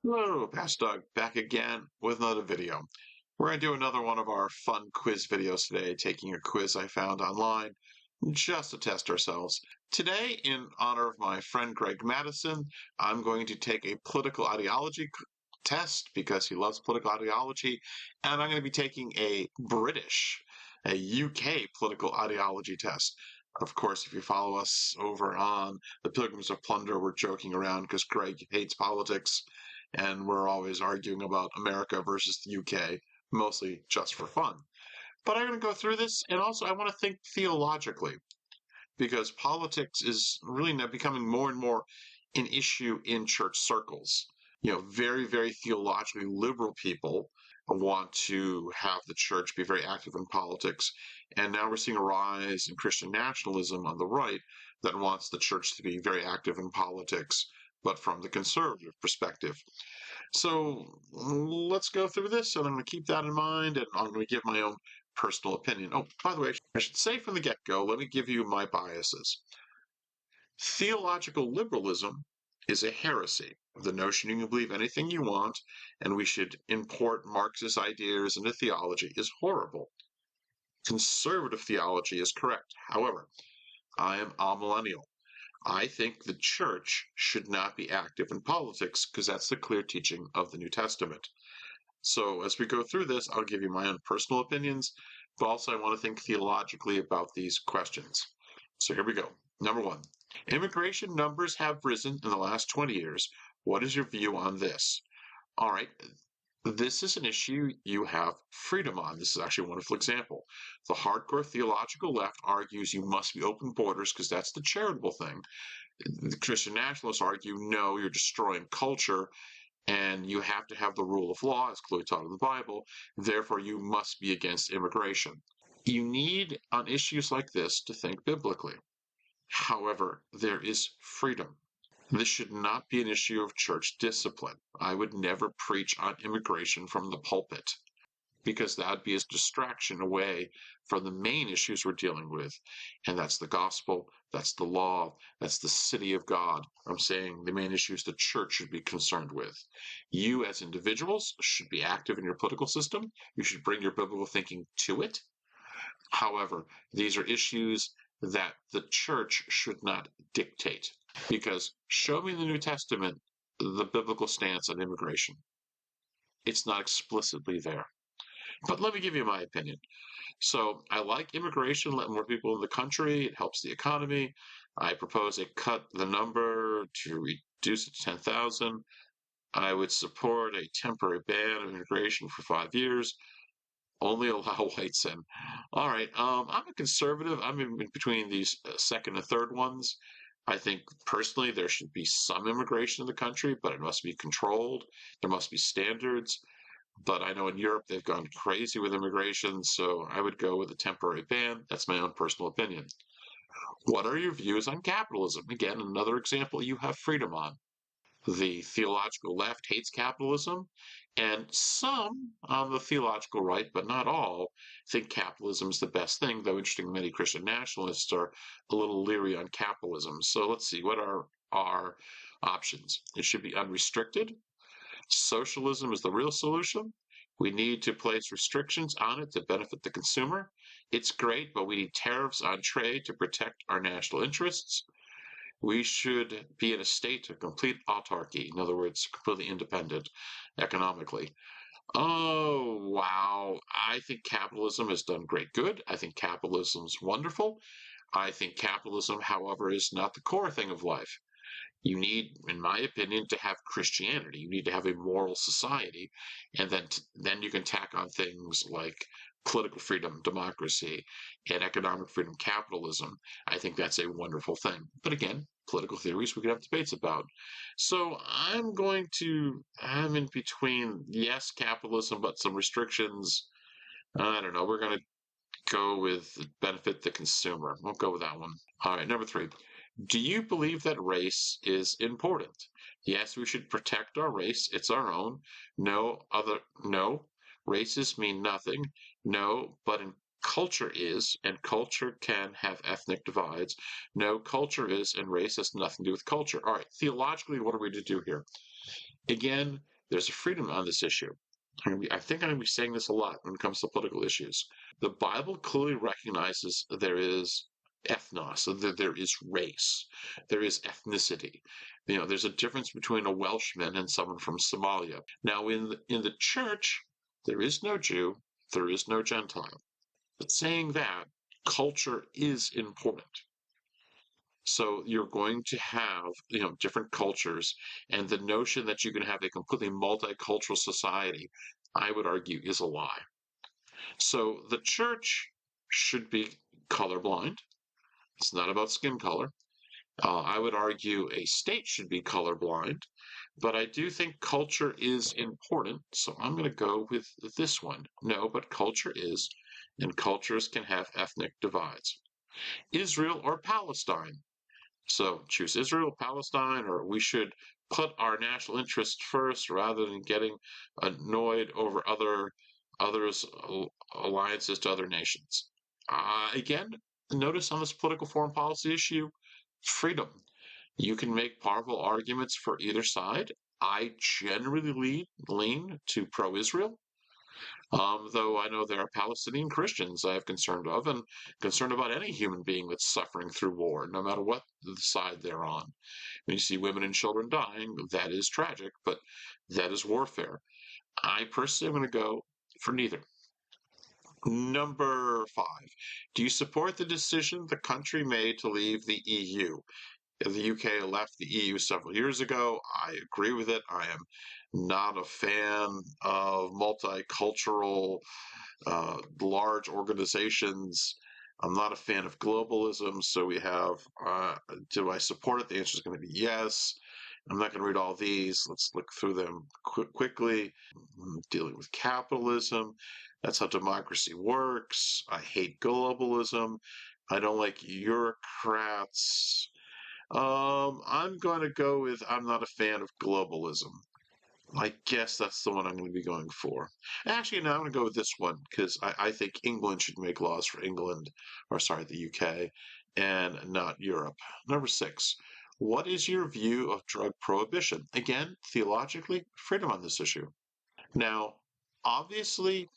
Hello, Pastor Doug, back again with another video. We're going to do another one of our fun quiz videos today, taking a quiz I found online just to test ourselves. Today, in honor of my friend Greg Madison, I'm going to take a political ideology test because he loves political ideology, and I'm going to be taking a UK political ideology test. Of course, if you follow us over on the Pilgrims of Plunder, we're joking around because Greg hates politics and we're always arguing about America versus the UK, mostly just for fun. But I'm going to go through this, and also I want to think theologically, because politics is really now becoming more and more an issue in church circles. Very, very theologically liberal people want to have the church be very active in politics. And now we're seeing a rise in Christian nationalism on the right that wants the church to be very active in politics, but from the conservative perspective. So let's go through this, and I'm going to keep that in mind, and I'm going to give my own personal opinion. Oh, by the way, I should say from the get-go, let me give you my biases. Theological liberalism is a heresy. The notion you can believe anything you want, and we should import Marxist ideas into theology is horrible. Conservative theology is correct. However, I am amillennial. I think the church should not be active in politics because that's the clear teaching of the New Testament. So as we go through this, I'll give you my own personal opinions, but also I want to think theologically about these questions. So here we go. Number one, immigration numbers have risen in the last 20 years. What is your view on this? All right, this is an issue you have freedom on. This is actually a wonderful example. The hardcore theological left argues you must be open borders because that's the charitable thing. The Christian nationalists argue, no, you're destroying culture and you have to have the rule of law as clearly taught in the Bible. Therefore, you must be against immigration. You need, on issues like this, to think biblically. However, there is freedom. This should not be an issue of church discipline. I would never preach on immigration from the pulpit because that would be a distraction away from the main issues we're dealing with. And that's the gospel, that's the law, that's the city of God. I'm saying the main issues the church should be concerned with. You as individuals should be active in your political system. You should bring your biblical thinking to it. However, these are issues that the church should not dictate. Because show me in the New Testament the biblical stance on immigration. It's not explicitly there. But let me give you my opinion. So I like immigration, let more people in the country. It helps the economy. I propose a cut the number to reduce it to 10,000. I would support a temporary ban of immigration for 5 years. Only allow whites in. All right. I'm a conservative. I'm in between these second and third ones. I think personally there should be some immigration in the country, but it must be controlled. There must be standards. But I know in Europe they've gone crazy with immigration, so I would go with a temporary ban. That's my own personal opinion. What are your views on capitalism? Again, another example you have freedom on. The theological left hates capitalism, and some on the theological right, but not all, think capitalism is the best thing, though interesting, many Christian nationalists are a little leery on capitalism. So let's see, what are our options? It should be unrestricted. Socialism is the real solution. We need to place restrictions on it to benefit the consumer. It's great, but we need tariffs on trade to protect our national interests. We should be in a state of complete autarky, in other words, completely independent economically. Oh, wow. I think capitalism has done great good. I think capitalism is wonderful. I think capitalism, however, is not the core thing of life. You need, in my opinion, to have Christianity. You need to have a moral society, and then you can tack on things like political freedom, democracy, and economic freedom, capitalism. I think that's a wonderful thing. But again, political theories we could have debates about. So I'm in between, yes, capitalism, but some restrictions. I don't know. We're going to go with benefit the consumer. We'll go with that one. All right, number 3. Do you believe that race is important? Yes, we should protect our race. It's our own. No, races mean nothing. No, but in culture is, and culture can have ethnic divides. No, culture is, and race has nothing to do with culture. All right, theologically, what are we to do here? Again, There's a freedom on this issue. I think I'm going to be saying this a lot when it comes to political issues. The Bible clearly recognizes there is ethnos, so that there is race, there is ethnicity. There's a difference between a Welshman and someone from Somalia. Now, in the church, there is no Jew, there is no Gentile. But saying that, culture is important. So you're going to have, different cultures, and the notion that you can have a completely multicultural society, I would argue, is a lie. So the church should be colorblind. It's not about skin color. I would argue a state should be colorblind, but I do think culture is important. So I'm going to go with this one. No, but culture is, and cultures can have ethnic divides. Israel or Palestine? So choose Israel, Palestine, or we should put our national interest first rather than getting annoyed over others' alliances to other nations. Again, notice on this political foreign policy issue, freedom. You can make powerful arguments for either side. I generally lean to pro-Israel, though I know there are Palestinian Christians I have concern of, and concerned about any human being that's suffering through war, no matter what the side they're on. When you see women and children dying, that is tragic, but that is warfare. I personally am going to go for neither. Number 5. Do you support the decision the country made to leave the EU? The UK left the EU several years ago. I agree with it. I am not a fan of multicultural, large organizations. I'm not a fan of globalism. So we have, do I support it? The answer is going to be yes. I'm not going to read all these. Let's look through them quickly. Dealing with capitalism. That's how democracy works. I hate globalism. I don't like bureaucrats. I'm going to go with I'm not a fan of globalism. I guess that's the one I'm going to be going for. Actually, no, I'm going to go with this one because I think England should make laws for England, or sorry, the UK, and not Europe. Number 6. What is your view of drug prohibition? Again, theologically, freedom on this issue. Now, obviously,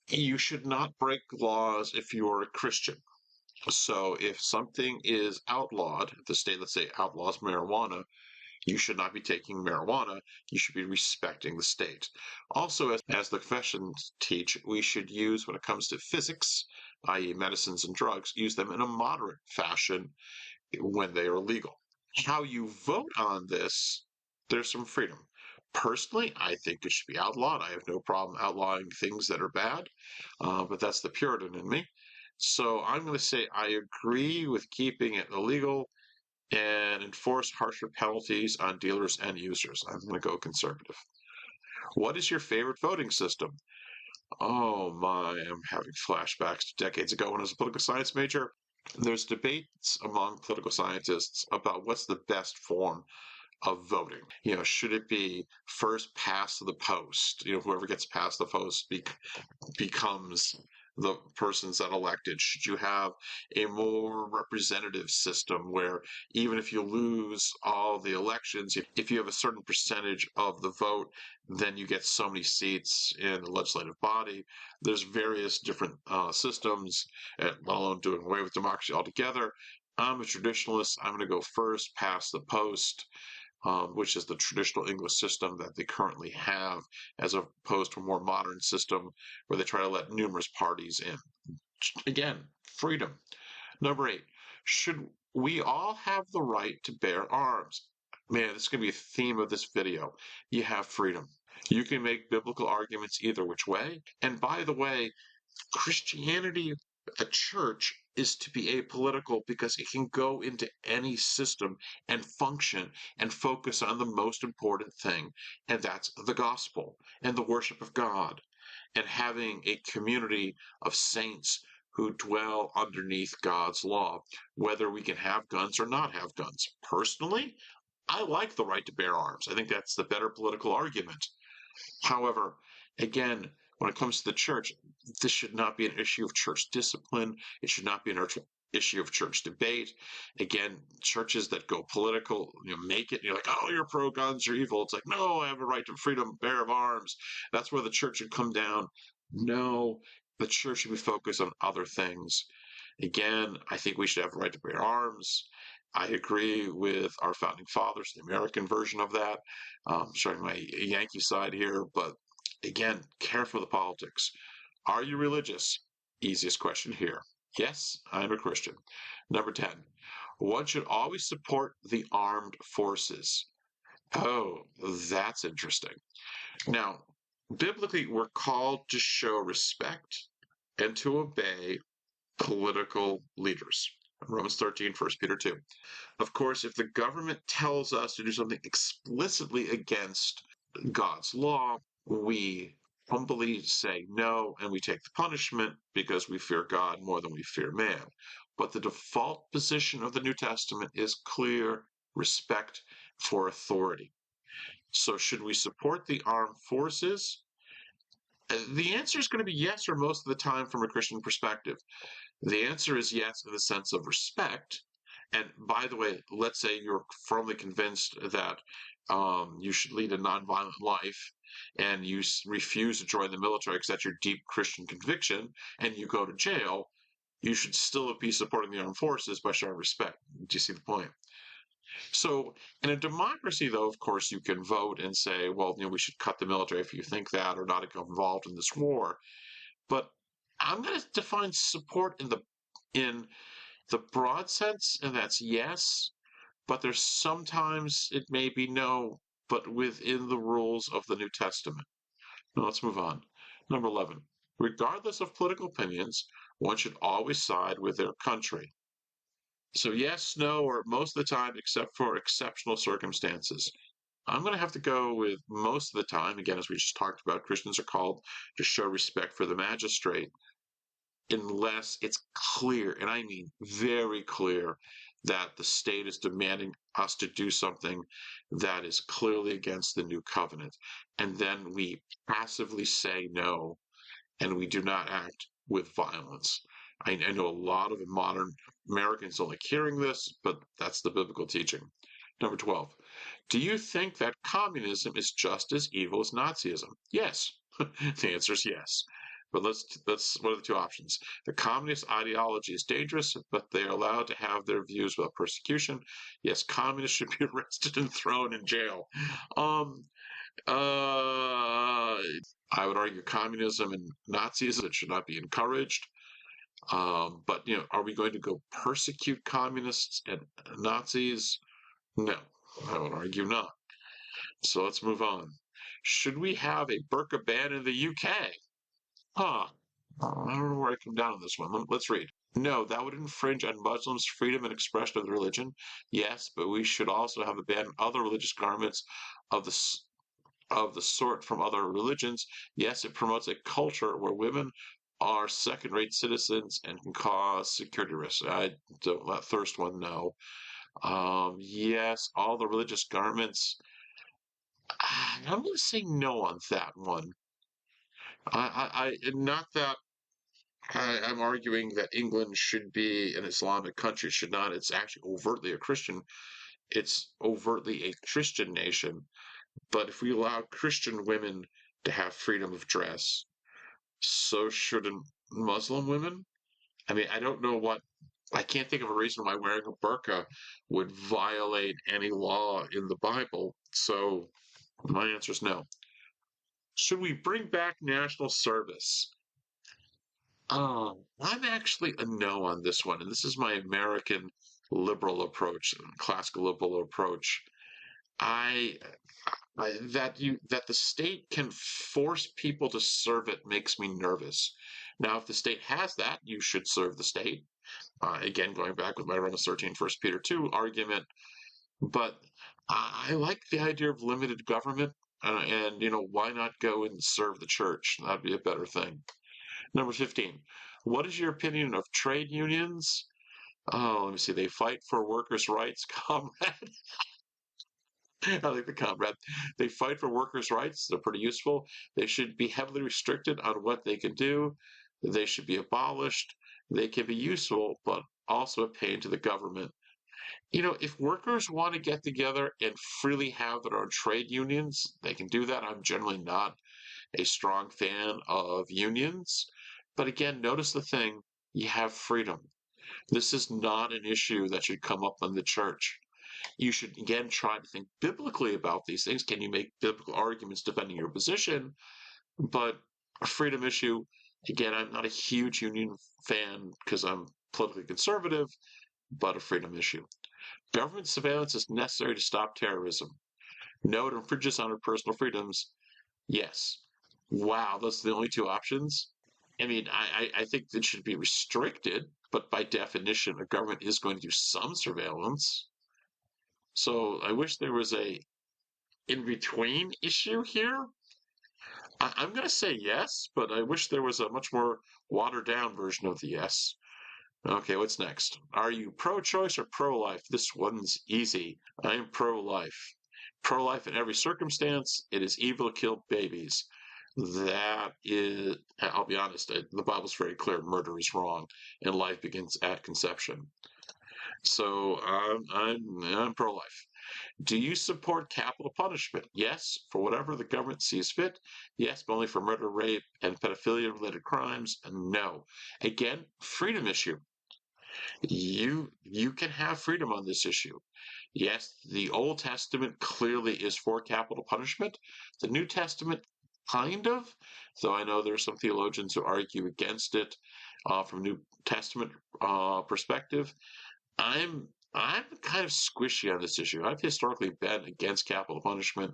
you should not break laws if you're a Christian. So if something is outlawed, if the state, let's say, outlaws marijuana, you should not be taking marijuana. You should be respecting the state. Also, as the confessions teach, we should use, when it comes to physics, i.e., medicines and drugs, use them in a moderate fashion when they are legal. How you vote on this, there's some freedom. Personally, I think it should be outlawed. I have no problem outlawing things that are bad, but that's the Puritan in me. So I'm going to say I agree with keeping it illegal and enforce harsher penalties on dealers and users. I'm going to go conservative. What is your favorite voting system? Oh my, I'm having flashbacks to decades ago when I was a political science major. There's debates among political scientists about what's the best form of voting. Should it be first past the post? Whoever gets past the post becomes the persons that elected? Should you have a more representative system where even if you lose all the elections, if you have a certain percentage of the vote, then you get so many seats in the legislative body? There's various different systems, let alone doing away with democracy altogether. I'm a traditionalist. I'm going to go first past the post. Which is the traditional English system that they currently have, as opposed to a more modern system where they try to let numerous parties in. Again, freedom. Number 8, should we all have the right to bear arms? Man, this is going to be a theme of this video. You have freedom. You can make biblical arguments either which way. And by the way, Christianity, the church, is to be apolitical because it can go into any system and function and focus on the most important thing, and that's the gospel and the worship of God and having a community of saints who dwell underneath God's law, whether we can have guns or not have guns. Personally, I like the right to bear arms. I think that's the better political argument. However, again, when it comes to the church, this should not be an issue of church discipline. It should not be an issue of church debate. Again, churches that go political, make it, you're like, oh, you're pro-guns, you're evil. It's like, no, I have a right to freedom, bear of arms. That's where the church should come down. No, the church should be focused on other things. Again, I think we should have a right to bear arms. I agree with our founding fathers, the American version of that. Showing my Yankee side here, but again, careful with the politics. Are you religious? Easiest question here. Yes, I am a Christian. Number 10, one should always support the armed forces. Oh, that's interesting. Now, biblically, we're called to show respect and to obey political leaders. Romans 13, 1 Peter 2. Of course, if the government tells us to do something explicitly against God's law, we humbly say no and we take the punishment because we fear God more than we fear man. But the default position of the New Testament is clear respect for authority. So, should we support the armed forces? The answer is going to be yes, or most of the time from a Christian perspective. The answer is yes in the sense of respect. And by the way, let's say you're firmly convinced that you should lead a nonviolent life and you refuse to join the military because that's your deep Christian conviction, and you go to jail, you should still be supporting the armed forces by showing respect. Do you see the point? So in a democracy, though, of course, you can vote and say, well, we should cut the military if you think that, or not get involved in this war. But I'm going to define support in the broad sense, and that's yes, but there's sometimes it may be no, but within the rules of the New Testament. Now let's move on. Number 11. Regardless of political opinions, one should always side with their country. So yes, no, or most of the time, except for exceptional circumstances. I'm going to have to go with most of the time. Again, as we just talked about, Christians are called to show respect for the magistrate unless it's clear, and I mean very clear, that the state is demanding us to do something that is clearly against the new covenant. And then we passively say no, and we do not act with violence. I know a lot of modern Americans don't like hearing this, but that's the biblical teaching. Number 12. Do you think that communism is just as evil as Nazism? Yes. The answer is yes. But what are the two options? The communist ideology is dangerous, but they are allowed to have their views without persecution. Yes, communists should be arrested and thrown in jail. I would argue communism and Nazism, it should not be encouraged. But are we going to go persecute communists and Nazis? No, I would argue not. So let's move on. Should we have a burqa ban in the UK? I don't know where I come down on this one. Let's read. No, that would infringe on Muslims' freedom and expression of their religion. Yes, but we should also have a ban on other religious garments of the sort from other religions. Yes, it promotes a culture where women are second-rate citizens and can cause security risks. I don't, that first one, no. Yes, all the religious garments. I'm going to say no on that one. Not that I'm arguing that England should be an Islamic country. It should not. It's actually overtly a Christian. It's overtly a Christian nation. But if we allow Christian women to have freedom of dress, so shouldn't Muslim women? I mean, I don't know I can't think of a reason why wearing a burqa would violate any law in the Bible. So my answer is no. Should we bring back national service? I'm actually a no on this one, and this is my American liberal approach, classical liberal approach. I, that the state can force people to serve it makes me nervous. Now, if the state has that, you should serve the state. Again, going back with my Romans 13, 1 Peter 2 argument, but I like the idea of limited government, and why not go and serve the church? That'd be a better thing. Number 15. What is your opinion of trade unions? Oh, let me see. They fight for workers' rights, comrade. I like the comrade. They fight for workers' rights. They're pretty useful. They should be heavily restricted on what they can do. They should be abolished. They can be useful, but also a pain to the government. If workers want to get together and freely have their own trade unions, they can do that. I'm generally not a strong fan of unions. But again, notice the thing, you have freedom. This is not an issue that should come up in the church. You should again try to think biblically about these things. Can you make biblical arguments defending your position? But a freedom issue, again, I'm not a huge union fan because I'm politically conservative, but a freedom issue. Government surveillance is necessary to stop terrorism. No, it infringes on our personal freedoms. Yes. Wow, those are the only two options. I mean, I think it should be restricted, but by definition, a government is going to do some surveillance. So I wish there was a in between issue here. I'm going to say yes, but I wish there was a much more watered down version of the yes. Okay, what's next? Are you pro choice or pro life? This one's easy. I am pro life. Pro life in every circumstance. It is evil to kill babies. That is, I'll be honest, the Bible's very clear murder is wrong and life begins at conception. So I'm pro life. Do you support capital punishment? Yes, for whatever the government sees fit. Yes, but only for murder, rape, and pedophilia related crimes. No. Again, freedom issue. You can have freedom on this issue. Yes, the Old Testament clearly is for capital punishment. The New Testament, kind of, though I know there are some theologians who argue against it from New Testament perspective. I'm kind of squishy on this issue. I've historically been against capital punishment,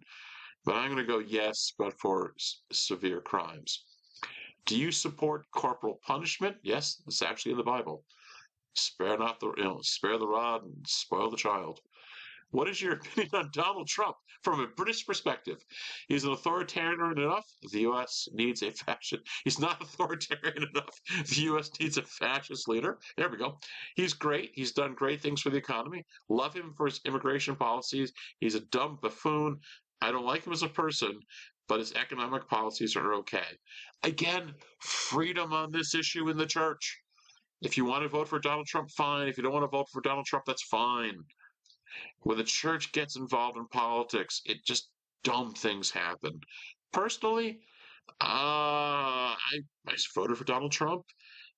but I'm going to go yes, but for severe crimes. Do you support corporal punishment? Yes, it's actually in the Bible. Spare the rod and spoil the child. What is your opinion on Donald Trump from a British perspective? He's an authoritarian enough. The U.S. needs a fascist. He's not authoritarian enough. The U.S. needs a fascist leader. There we go. He's great. He's done great things for the economy. Love him for his immigration policies. He's a dumb buffoon. I don't like him as a person, but his economic policies are okay. Again, freedom on this issue in the church. If you want to vote for Donald Trump, fine. If you don't want to vote for Donald Trump, that's fine. When the church gets involved in politics, it just dumb things happen. Personally, I voted for Donald Trump.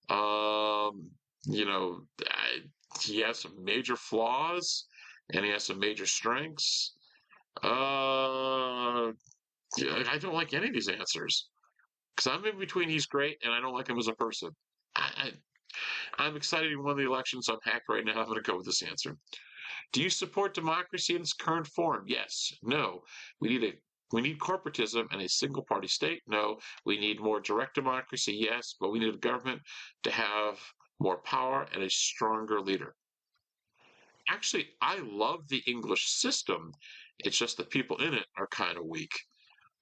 Um, he has some major flaws, and he has some major strengths. Yeah, I don't like any of these answers because I'm in between. He's great, and I don't like him as a person. I'm excited he won the election, so I'm hacked right now. I'm going to go with this answer. Do you support democracy in its current form? Yes. No. We need corporatism and a single party state. No. We need more direct democracy. Yes, but we need a government to have more power and a stronger leader. Actually, I love the English system. It's just the people in it are kind of weak.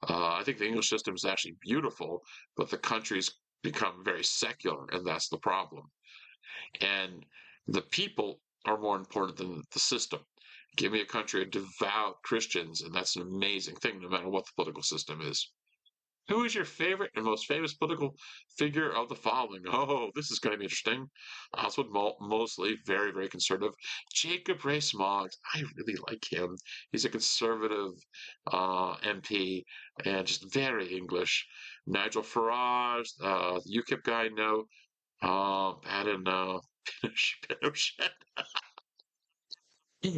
I think the English system is actually beautiful, but the country's become very secular, and that's the problem. And the people are more important than the system. Give me a country of devout Christians, and that's an amazing thing, no matter what the political system is. Who is your favorite and most famous political figure of the following? Oh, this is going to be interesting. Oswald Mosley, very, very conservative. Jacob Rees-Mogg, I really like him. He's a conservative MP and just very English. Nigel Farage, the UKIP guy, no. Bannon, no. Pinochet.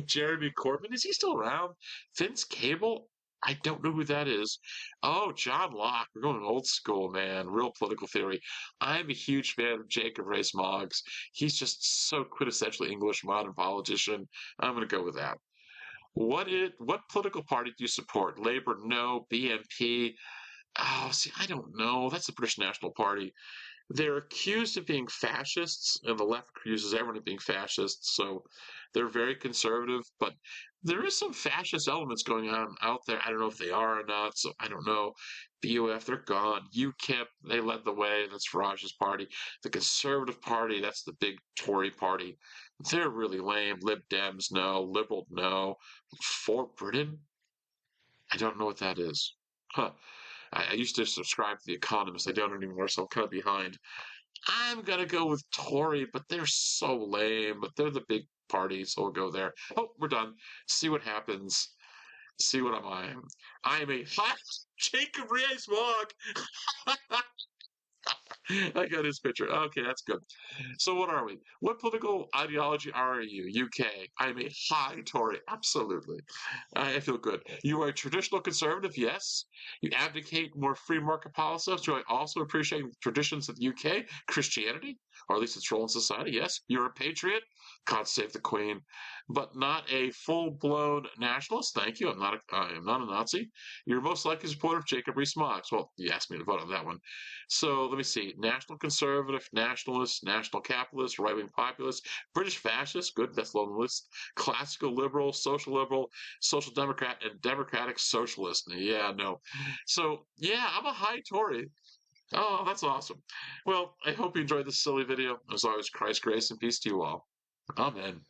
Jeremy Corbyn, is he still around? Vince Cable, I don't know who that is. Oh, John Locke. We're going old school, man. Real political theory. I'm a huge fan of Jacob Rees-Mogg. He's just so quintessentially English modern politician. I'm going to go with that. What political party do you support? Labour, no. BNP. Oh, see, I don't know. That's the British National Party. They're accused of being fascists, and the left accuses everyone of being fascists. So they're very conservative, but there is some fascist elements going on out there. I don't know if they are or not. So I don't know. BUF, they're gone. UKIP, they led the way. That's Farage's party. The Conservative Party, that's the big Tory party. They're really lame. Lib Dems, no. Liberal, no. For Britain, I don't know what that is. Huh. I used to subscribe to The Economist. I don't anymore, so I'm kind of behind. I'm gonna go with Tory, but they're so lame. But they're the big party, so we'll go there. Oh, we're done. See what happens. See what am I? I am a hot Jacob Rees-Mogg. I got his picture. Okay, that's good. So what are we? What political ideology are you? UK. I'm a high Tory. Absolutely. I feel good. You are a traditional conservative. Yes. You advocate more free market policies. Do I also appreciate the traditions of the UK? Christianity, or at least its role in society. Yes. You're a patriot. God save the Queen, but not a full-blown nationalist. Thank you. I am not a Nazi. You're most likely a supporter of Jacob Rees-Mogg. Well, you asked me to vote on that one. So let me see. National conservative, nationalist, national capitalist, right-wing populist, British fascist, good, that's low on the list. Classical liberal, social democrat, and democratic socialist. Yeah, no. So yeah, I'm a high Tory. Oh, that's awesome. Well, I hope you enjoyed this silly video. As always, Christ, grace, and peace to you all. Amen.